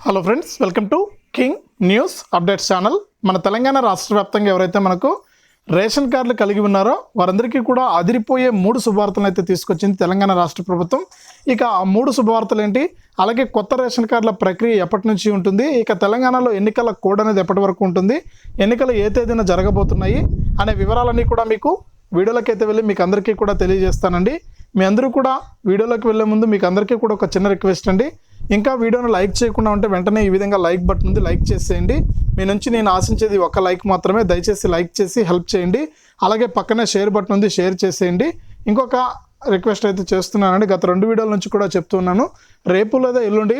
Hello friends, welcome to king news updates channel. మన తెలంగాణ రాష్ట్ర వ్యాప్తంగా ఎవరైతే మనకు రేషన్ కార్డులు కలిగి ఉన్నారో వారందరికీ కూడా అదిరిపోయే 3 శుభవార్తలను అయితే తీసుకొచ్చింది తెలంగాణ రాష్ట్ర ప్రభుత్వం. ఇక ఆ 3 శుభవార్తలు ఏంటి, అలాగే కొత్త రేషన్ కార్డుల ప్రక్రియ ఎప్పటి నుంచి ఉంటుంది, ఇక తెలంగాణలో ఎన్నికల కోడ్ అనేది ఎప్పటి వరకు ఉంటుంది, ఎన్నికలు ఏ తేదీన జరగబోతున్నాయి అనే వివరాలన్నీ కూడా మీకు వీడియోలోకి అయితే వెళ్ళి మీకు అందరికీ కూడా తెలియజేస్తానండి. మీ అందరూ కూడా వీడియోలోకి వెళ్ళే ముందు మీకు అందరికీ కూడా ఒక చిన్న రిక్వెస్ట్ అండి, ఇంకా వీడియోను లైక్ చేయకుండా ఉంటే వెంటనే ఈ విధంగా లైక్ బటన్ ఉంది, లైక్ చేసేయండి. మీ నుంచి నేను ఆశించేది ఒక లైక్ మాత్రమే, దయచేసి లైక్ చేసి హెల్ప్ చేయండి. అలాగే పక్కనే షేర్ బటన్ ఉంది, షేర్ చేసేయండి. ఇంకొక రిక్వెస్ట్ అయితే చేస్తున్నానండి, గత 2 వీడియోల నుంచి కూడా చెప్తున్నాను, రేపు లేదా ఎల్లుండి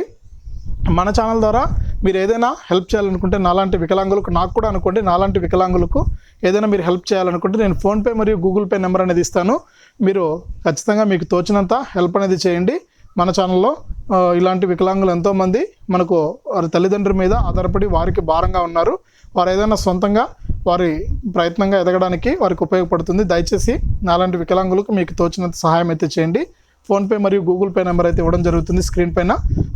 మన ఛానల్ ద్వారా మీరు ఏదైనా హెల్ప్ చేయాలనుకుంటే నాలాంటి వికలాంగులకు, నాకు కూడా అనుకోండి నాలాంటి వికలాంగులకు ఏదైనా మీరు హెల్ప్ చేయాలనుకుంటే నేను ఫోన్పే మరియు గూగుల్ పే నెంబర్ అనేది ఇస్తాను. మీరు ఖచ్చితంగా మీకు తోచినంత హెల్ప్ అనేది చేయండి. మన ఛానల్లో ఇలాంటి వికలాంగులు ఎంతోమంది మనకు వారి తల్లిదండ్రుల మీద ఆధారపడి వారికి భారంగా ఉన్నారు. వారు ఏదైనా సొంతంగా వారి ప్రయత్నంగా ఎదగడానికి వారికి ఉపయోగపడుతుంది. దయచేసి నాలాంటి వికలాంగులకు మీకు తోచినంత సహాయం అయితే చేయండి. ఫోన్పే మరియు గూగుల్ పే నెంబర్ అయితే ఇవ్వడం జరుగుతుంది స్క్రీన్ పైన.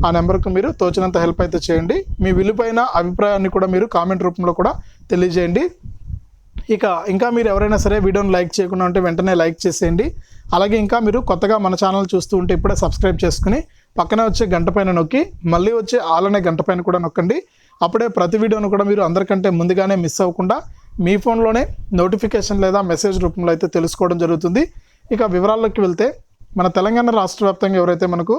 ఆ నెంబర్కు మీరు తోచినంత హెల్ప్ అయితే చేయండి. మీ విలువైన అభిప్రాయాన్ని కూడా మీరు కామెంట్ రూపంలో కూడా తెలియజేయండి. ఇంకా మీరు ఎవరైనా సరే వీడియోని లైక్ చేయకుండా ఉంటే వెంటనే లైక్ చేసేయండి. అలాగే ఇంకా మీరు కొత్తగా మన ఛానల్ చూస్తూ ఉంటే ఇప్పుడే సబ్స్క్రైబ్ చేసుకుని పక్కనే వచ్చే గంట పైన నొక్కి మళ్ళీ వచ్చే ఆల్ అనే గంట పైన కూడా నొక్కండి. అప్పుడే ప్రతి వీడియోను కూడా మీరు అందరికంటే ముందుగానే మిస్ అవ్వకుండా మీ ఫోన్లోనే నోటిఫికేషన్ లేదా మెసేజ్ రూపంలో అయితే తెలుసుకోవడం జరుగుతుంది. ఇక వివరాల్లోకి వెళ్తే, మన తెలంగాణ రాష్ట్ర వ్యాప్తంగా ఎవరైతే మనకు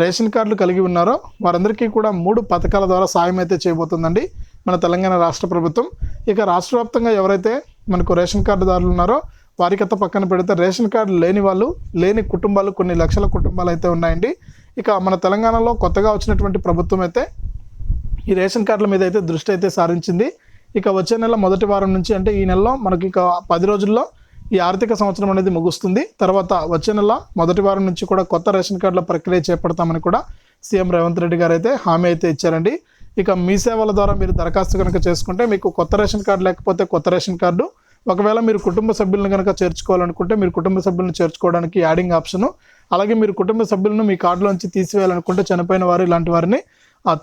రేషన్ కార్డులు కలిగి ఉన్నారో వారందరికీ కూడా 3 పథకాల ద్వారా సాయం అయితే చేయబోతుందండి మన తెలంగాణ రాష్ట్ర ప్రభుత్వం. ఇక రాష్ట్ర వ్యాప్తంగా ఎవరైతే మనకు రేషన్ కార్డుదారులు ఉన్నారో వారికత పక్కన పెడితే రేషన్ కార్డు లేని కుటుంబాలు కొన్ని లక్షల కుటుంబాలు అయితే ఉన్నాయండి. ఇక మన తెలంగాణలో కొత్తగా వచ్చినటువంటి ప్రభుత్వం అయితే ఈ రేషన్ కార్డుల మీద అయితే దృష్టి అయితే సారించింది. ఇక వచ్చే నెల మొదటి వారం నుంచి, అంటే ఈ నెలలో మనకి ఇక 10 రోజుల్లో ఈ ఆర్థిక సంవత్సరం అనేది ముగుస్తుంది. తర్వాత వచ్చే నెల మొదటి వారం నుంచి కూడా కొత్త రేషన్ కార్డుల ప్రక్రియ చేపడతామని కూడా సీఎం రేవంత్ రెడ్డి గారు అయితే హామీ అయితే ఇచ్చారండి. ఇక మీ సేవల ద్వారా మీరు దరఖాస్తు కనుక చేసుకుంటే మీకు కొత్త రేషన్ కార్డు లేకపోతే కొత్త రేషన్ కార్డు, ఒకవేళ మీరు కుటుంబ సభ్యులను కనుక చేర్చుకోవాలనుకుంటే మీరు కుటుంబ సభ్యులను చేర్చుకోవడానికి యాడింగ్ ఆప్షను, అలాగే మీరు కుటుంబ సభ్యులను మీ కార్డులోంచి తీసివేయాలనుకుంటే చనిపోయిన వారు ఇలాంటి వారిని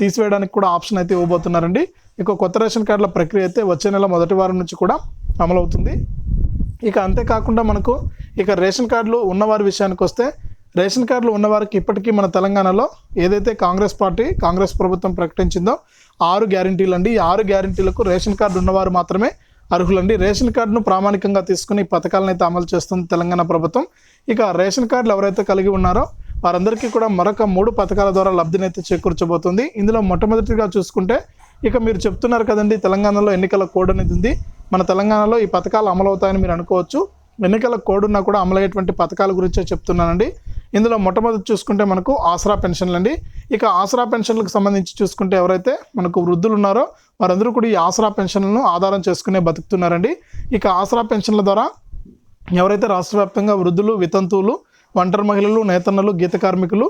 తీసివేయడానికి కూడా ఆప్షన్ అయితే ఇవ్వబోతున్నారండి. ఇక కొత్త రేషన్ కార్డుల ప్రక్రియ అయితే వచ్చే నెల మొదటి వారం నుంచి కూడా అమలవుతుంది. ఇక అంతేకాకుండా మనకు రేషన్ కార్డులు ఉన్నవారి విషయానికి వస్తే, రేషన్ కార్డులు ఉన్నవారికి ఇప్పటికీ మన తెలంగాణలో ఏదైతే కాంగ్రెస్ ప్రభుత్వం ప్రకటించిందో 6 గ్యారెంటీలు అండి. ఈ 6 గ్యారెంటీలకు రేషన్ కార్డు ఉన్నవారు మాత్రమే అర్హులండి. రేషన్ కార్డును ప్రామాణికంగా తీసుకుని ఈ పథకాలను అయితే అమలు చేస్తుంది తెలంగాణ ప్రభుత్వం. ఇక రేషన్ కార్డులు ఎవరైతే కలిగి ఉన్నారో వారందరికీ కూడా మరొక 3 పథకాల ద్వారా లబ్ధిని అయితే చేకూర్చబోతుంది. ఇందులో మొట్టమొదటిగా చూసుకుంటే, ఇక మీరు చెప్తున్నారు కదండి తెలంగాణలో ఎన్నికల కోడ్ అనేది ఉంది, మన తెలంగాణలో ఈ పథకాలు అమలవుతాయని మీరు అనుకోవచ్చు. ఎన్నికల కోడ్ ఉన్నా కూడా అమలయ్యేటువంటి పథకాల గురించే చెప్తున్నానండి. ఇందులో మొట్టమొదటి చూసుకుంటే మనకు ఆసరా పెన్షన్లు అండి. ఇక ఆసరా పెన్షన్లకు సంబంధించి చూసుకుంటే ఎవరైతే మనకు వృద్ధులు ఉన్నారో వారందరూ కూడా ఈ ఆసరా పెన్షన్లను ఆధారం చేసుకునే బతుకుతున్నారండి. ఇక ఆసరా పెన్షన్ల ద్వారా ఎవరైతే రాష్ట్ర వ్యాప్తంగా వృద్ధులు, వితంతువులు, ఒంటరి మహిళలు, నేతన్నలు, గీత కార్మికులు,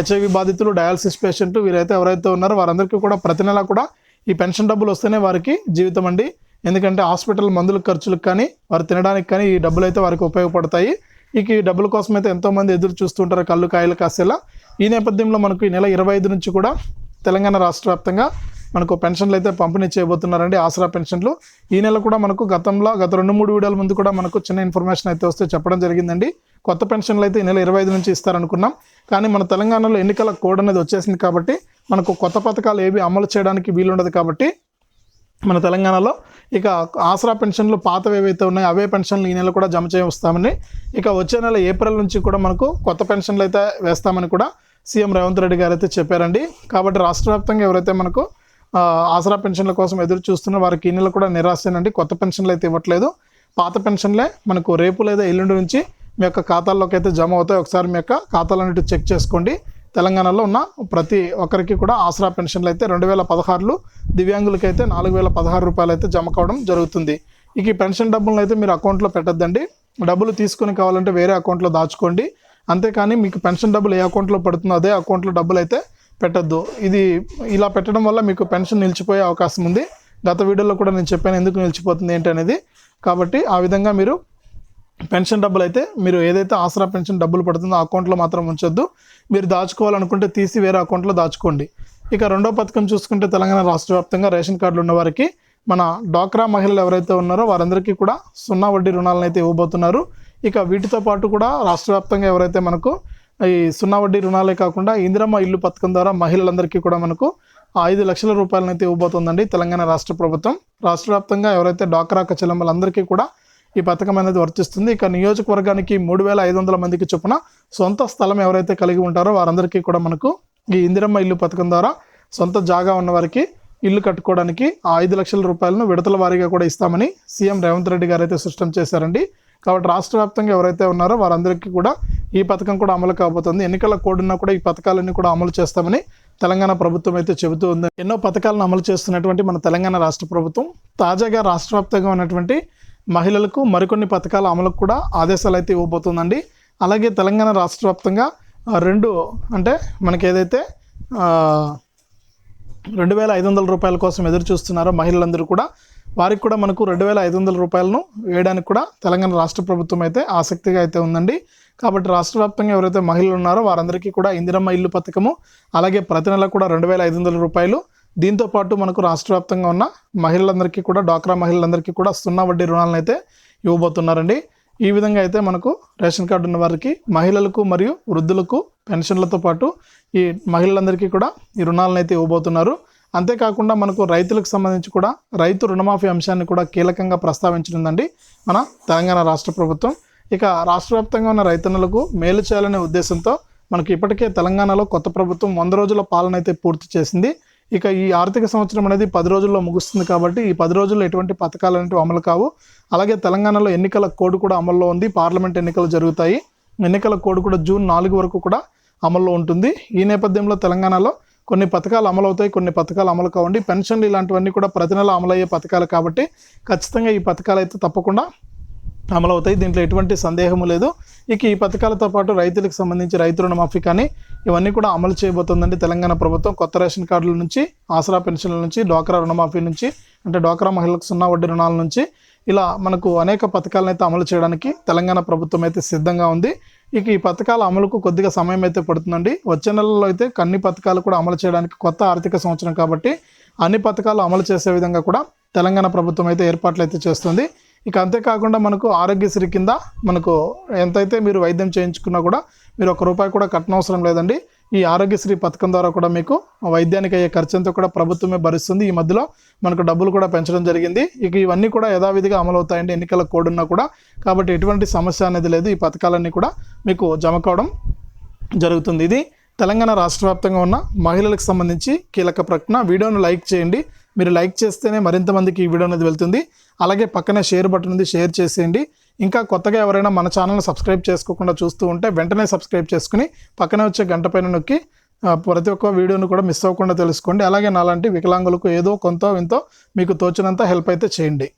HIV బాధితులు, డయాలసిస్ పేషెంట్ వీరైతే ఎవరైతే ఉన్నారో వారందరికీ కూడా ప్రతి నెల కూడా ఈ పెన్షన్ డబ్బులు వస్తేనే వారికి జీవితం అండి. ఎందుకంటే హాస్పిటల్ మందుల ఖర్చులకు కానీ వారు తినడానికి కానీ ఈ డబ్బులు అయితే వారికి ఉపయోగపడతాయి. ఈ డబ్బుల కోసం అయితే ఎంతోమంది ఎదురు చూస్తుంటారు కళ్ళు కాయలు కాసేలా. ఈ నేపథ్యంలో మనకు ఈ నెల 25 నుంచి కూడా తెలంగాణ రాష్ట్ర వ్యాప్తంగా మనకు పెన్షన్లు అయితే పంపిణీ చేయబోతున్నారండి, ఆసరా పెన్షన్లు. ఈ నెల కూడా మనకు గత 2-3 వీడియోల ముందు కూడా మనకు చిన్న ఇన్ఫర్మేషన్ అయితే వస్తే చెప్పడం జరిగిందండి. కొత్త పెన్షన్లు అయితే ఈ నెల 25 నుంచి ఇస్తారనుకున్నాం, కానీ మన తెలంగాణలో ఎన్నికల కోడ్ అనేది వచ్చేసింది కాబట్టి మనకు కొత్త పథకాలు ఏవి అమలు చేయడానికి వీలుండదు. కాబట్టి మన తెలంగాణలో ఆసరా పెన్షన్లు పాతవి ఏవైతే ఉన్నాయో అవే పెన్షన్లు ఈ నెల కూడా జమ చేస్తామని, వచ్చే నెల ఏప్రిల్ నుంచి కూడా మనకు కొత్త పెన్షన్లు అయితే వేస్తామని కూడా సీఎం రేవంత్ రెడ్డి గారు అయితే చెప్పారండి. కాబట్టి రాష్ట్ర వ్యాప్తంగా ఎవరైతే మనకు ఆసరా పెన్షన్ల కోసం ఎదురు చూస్తున్న వారికి ఈ నెల కూడా నిరాశనండి. కొత్త పెన్షన్లు అయితే ఇవ్వట్లేదు, పాత పెన్షన్లే మనకు రేపు లేదా ఎల్లుండి నుంచి మీ యొక్క ఖాతాల్లోకి అయితే జమ అవుతాయి. ఒకసారి మీ యొక్క ఖాతాలన్నిటి చెక్ చేసుకోండి. తెలంగాణలో ఉన్న ప్రతి ఒక్కరికి కూడా ఆసరా పెన్షన్లు అయితే 2016 దివ్యాంగులకి అయితే 4016 రూపాయలు అయితే జమ కావడం జరుగుతుంది. ఈ పెన్షన్ డబ్బులను అయితే మీరు అకౌంట్లో పెట్టద్దండి, డబ్బులు తీసుకుని కావాలంటే వేరే అకౌంట్లో దాచుకోండి. అంతేకాని మీకు పెన్షన్ డబ్బులు ఏ అకౌంట్లో పడుతుందో అదే అకౌంట్లో డబ్బులు అయితే పెట్టద్దు. ఇది ఇలా పెట్టడం వల్ల మీకు పెన్షన్ నిలిచిపోయే అవకాశం ఉంది. గత వీడియోలో కూడా నేను చెప్పాను ఎందుకు నిలిచిపోతుంది ఏంటి అనేది. కాబట్టి ఆ విధంగా మీరు పెన్షన్ డబ్బులు అయితే మీరు ఏదైతే ఆసరా పెన్షన్ డబ్బులు పడుతుందో ఆ అకౌంట్లో మాత్రం ఉంచొద్దు. మీరు దాచుకోవాలనుకుంటే తీసి వేరే అకౌంట్లో దాచుకోండి. ఇక రెండో పథకం చూసుకుంటే తెలంగాణ రాష్ట్ర వ్యాప్తంగా రేషన్ కార్డులు ఉన్న వారికి మన డ్వాక్రా మహిళలు ఎవరైతే ఉన్నారో వారందరికీ కూడా 0 వడ్డీ రుణాలను అయితే ఇవ్వబోతున్నారు. ఇక వీటితో పాటు కూడా రాష్ట్ర వ్యాప్తంగా ఎవరైతే మనకు ఈ 0 వడ్డీ రుణాలే కాకుండా ఇందిరమ్మ ఇల్లు పథకం ద్వారా మహిళలందరికీ కూడా మనకు 5 లక్షల రూపాయలను అయితే ఇవ్వబోతుందండి తెలంగాణ రాష్ట్ర ప్రభుత్వం. రాష్ట్ర వ్యాప్తంగా ఎవరైతే డ్వాక్రా చెల్లెమ్మలందరికీ కూడా ఈ పథకం అనేది వర్తిస్తుంది. ఇక నియోజకవర్గానికి 3500 మందికి చొప్పున సొంత స్థలం ఎవరైతే కలిగి ఉంటారో వారందరికీ కూడా మనకు ఈ ఇందిరమ్మ ఇల్లు పథకం ద్వారా సొంత జాగా ఉన్న వారికి ఇల్లు కట్టుకోవడానికి 5 లక్షల రూపాయలను విడతల వారీగా కూడా ఇస్తామని సీఎం రేవంత్ రెడ్డి గారు అయితే స్పష్టం చేశారండి. కాబట్టి రాష్ట్ర వ్యాప్తంగా ఎవరైతే ఉన్నారో వారందరికీ కూడా ఈ పథకం కూడా అమలు కాబోతుంది. ఎన్నికల కోడ్ ఉన్నా కూడా ఈ పథకాలన్నీ కూడా అమలు చేస్తామని తెలంగాణ ప్రభుత్వం అయితే చెబుతూ ఉంది. ఎన్నో పథకాలను అమలు చేస్తున్నటువంటి మన తెలంగాణ రాష్ట్ర ప్రభుత్వం తాజాగా రాష్ట్ర వ్యాప్తంగా ఉన్నటువంటి మహిళలకు మరికొన్ని పథకాల అమలుకు కూడా ఆదేశాలు అయితే ఇవ్వబోతుందండి. అలాగే తెలంగాణ రాష్ట్ర వ్యాప్తంగా 2 అంటే మనకి ఏదైతే 2500 రూపాయల కోసం ఎదురు చూస్తున్నారో మహిళలందరూ కూడా వారికి కూడా మనకు 2500 రూపాయలను వేయడానికి కూడా తెలంగాణ రాష్ట్ర ప్రభుత్వం అయితే ఆసక్తిగా అయితే ఉందండి. కాబట్టి రాష్ట్ర వ్యాప్తంగా ఎవరైతే మహిళలు ఉన్నారో వారందరికీ కూడా ఇందిరమ్మ ఇల్లు పథకము అలాగే ప్రతి నెల కూడా 2500 రూపాయలు, దీంతో పాటు మనకు రాష్ట్ర వ్యాప్తంగా ఉన్న మహిళలందరికీ కూడా డ్వాక్రా మహిళలందరికీ కూడా 0 వడ్డీ రుణాలను అయితే ఇవ్వబోతున్నారండి. ఈ విధంగా అయితే మనకు రేషన్ కార్డు ఉన్న వారికి మహిళలకు మరియు వృద్ధులకు పెన్షన్లతో పాటు ఈ మహిళలందరికీ కూడా ఈ రుణాలను అయితే ఇవ్వబోతున్నారు. అంతేకాకుండా మనకు రైతులకు సంబంధించి కూడా రైతు రుణమాఫీ అంశాన్ని కూడా కీలకంగా ప్రస్తావించనుందండి మన తెలంగాణ రాష్ట్ర ప్రభుత్వం. ఇక రాష్ట్ర వ్యాప్తంగా ఉన్న రైతన్నలకు మేలు చేయాలనే ఉద్దేశంతో మనకి ఇప్పటికే తెలంగాణలో కొత్త ప్రభుత్వం 100 రోజుల పాలన అయితే పూర్తి చేసింది. ఇక ఈ ఆర్థిక సంవత్సరం అనేది 10 రోజుల్లో ముగుస్తుంది. కాబట్టి ఈ 10 రోజుల్లో ఎటువంటి పథకాలు అనేవి అమలు కావు. అలాగే తెలంగాణలో ఎన్నికల కోడ్ కూడా అమల్లో ఉంది. పార్లమెంట్ ఎన్నికలు జరుగుతాయి. ఎన్నికల కోడ్ కూడా జూన్ 4 వరకు కూడా అమల్లో ఉంటుంది. ఈ నేపథ్యంలో తెలంగాణలో కొన్ని పథకాలు అమలు అవుతాయి, కొన్ని పథకాలు అమలు కావండి. పెన్షన్లు ఇలాంటివన్నీ కూడా ప్రతి నెల అమలయ్యే పథకాలు కాబట్టి ఖచ్చితంగా ఈ పథకాలు అయితే తప్పకుండా అమలు అవుతాయి. దీంట్లో ఎటువంటి సందేహము లేదు. ఇక ఈ పథకాలతో పాటు రైతులకు సంబంధించి రైతు రుణమాఫీ కానీ ఇవన్నీ కూడా అమలు చేయబోతుందండి తెలంగాణ ప్రభుత్వం. కొత్త రేషన్ కార్డుల నుంచి, ఆసరా పెన్షన్ల నుంచి, డ్వాక్రా రుణమాఫీ నుంచి, అంటే డ్వాక్రా మహిళలకు 0 వడ్డీ రుణాల నుంచి ఇలా మనకు అనేక పథకాలను అయితే అమలు చేయడానికి తెలంగాణ ప్రభుత్వం అయితే సిద్ధంగా ఉంది. ఇక ఈ పథకాల అమలుకు కొద్దిగా సమయం అయితే పడుతుందండి. వచ్చే నెలలో అయితే అన్ని పథకాలు కూడా అమలు చేయడానికి కొత్త ఆర్థిక సంవత్సరం కాబట్టి అన్ని పథకాలు అమలు చేసే విధంగా కూడా తెలంగాణ ప్రభుత్వం అయితే ఏర్పాట్లు అయితే చేస్తుంది. ఇక అంతేకాకుండా మనకు ఆరోగ్యశ్రీ కింద మనకు ఎంతైతే మీరు వైద్యం చేయించుకున్నా కూడా మీరు ₹1 కూడా కట్టనవసరం లేదండి. ఈ ఆరోగ్యశ్రీ పథకం ద్వారా కూడా మీకు వైద్యానికి అయ్యే ఖర్చంతా కూడా ప్రభుత్వమే భరిస్తుంది. ఈ మధ్యలో మనకు డబ్బులు కూడా పెంచడం జరిగింది. ఇక ఇవన్నీ కూడా యథావిధిగా అమలవుతాయండి ఎన్నికల కోడ్ ఉన్నా కూడా. కాబట్టి ఎటువంటి సమస్య అనేది లేదు. ఈ పథకాలన్నీ కూడా మీకు జమ కావడం జరుగుతుంది. ఇది తెలంగాణ రాష్ట్ర వ్యాప్తంగా ఉన్న మహిళలకు సంబంధించి కీలక ప్రకటన. వీడియోను లైక్ చేయండి. మీరు లైక్ చేస్తేనే మరింత మందికి ఈ వీడియో అనేది వెళ్తుంది. అలాగే పక్కనే షేర్ బటన్ ఉంది, షేర్ చేసేయండి. ఇంకా కొత్తగా ఎవరైనా మన ఛానల్ని సబ్స్క్రైబ్ చేసుకోకుండా చూస్తూ ఉంటే వెంటనే సబ్స్క్రైబ్ చేసుకుని పక్కనే వచ్చే గంట పైన నొక్కి ప్రతి ఒక్క వీడియోను కూడా మిస్ అవ్వకుండా తెలుసుకోండి. అలాగే నాలాంటి వికలాంగులకు ఏదో కొంత ఇంతో మీకు తోచినంత హెల్ప్ అయితే చేయండి.